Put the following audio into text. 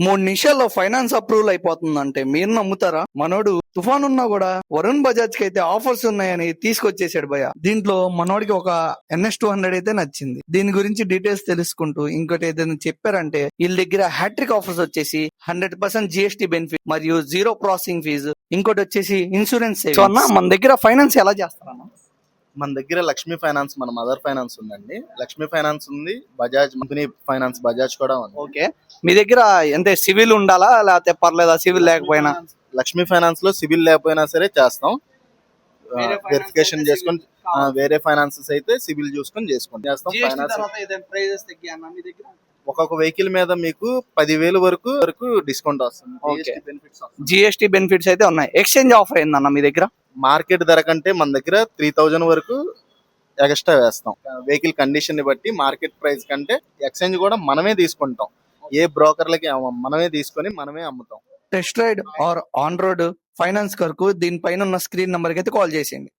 3 నిమిషాల్లో finance approval అయిపోతుందంటే మీరు నమ్ముతారా? మనోడు తుఫాన్ ఉన్నా కూడా వరుణ్ బజాజ్ కి అయితే ఆఫర్స్ ఉన్నాయని తీసుకొచ్చేసాడు భయ. దీంట్లో మనోడికి ఒక NS200 అయితే నచ్చింది. దీని గురించి డీటెయిల్స్ తెలుసుకుంటూ ఇంకోటి ఏదైనా చెప్పారంటే వీళ్ళ దగ్గర హ్యాట్రిక్ ఆఫర్స్ వచ్చేసి 100% GST బెనిఫిట్ మరియు 0 ప్రాసెసింగ్ ఫీజు, ఇంకోటి వచ్చేసి ఇన్సూరెన్స్. సో అన్న మన దగ్గర ఫైనాన్స్ ఎలా చేస్తారన్న? మన దగ్గర లక్ష్మీ ఫైనాన్స్, మన మదర్ ఫైనాన్స్ ఉందండి. లక్ష్మీ ఫైనాన్స్ ఉంది, బజాజ్ కంపెనీ ఫైనాన్స్ బజాజ్ కూడా ఉంది. ఓకే, మీ దగ్గర ఎంత సివిల్ ఉండాలా లేకపోతే పర్లేదా సివిల్ లేకపోయినా? లక్ష్మీ ఫైనాన్స్ లో సివిల్ లేకపోయినా సరే చేస్తాం, వెరిఫికేషన్ చేసుకొని. వేరే ఫైనాన్సెస్ అయితే సివిల్ చూసుకొని చేస్తాం. ఒక్కొక్క వెహికల్ మీద మీకు 10,000 వరకు డిస్కౌంట్ వస్తుంది. GST బెనిఫిట్స్ అయితే ఉన్నాయి. ఎక్స్చేంజ్ ఆఫర్ ఏందన్న మీ దగ్గర? మార్కెట్ ధర కంటే మన దగ్గర 3,000 వరకు ఎక్స్ట్రా వేస్తాం. వెహికల్ కండిషన్ ని బట్టి మార్కెట్ ప్రైస్ కంటే ఎక్స్చేంజ్ కూడా మనమే తీసుకుంటాం. ఏ బ్రోకర్లకి మనమే తీసుకొని మనమే అమ్ముతాం. Test ride or on road finance కొరకు దీనిపైన ఉన్న స్క్రీన్ నంబర్ కి అయితే కాల్ చేసేయండి.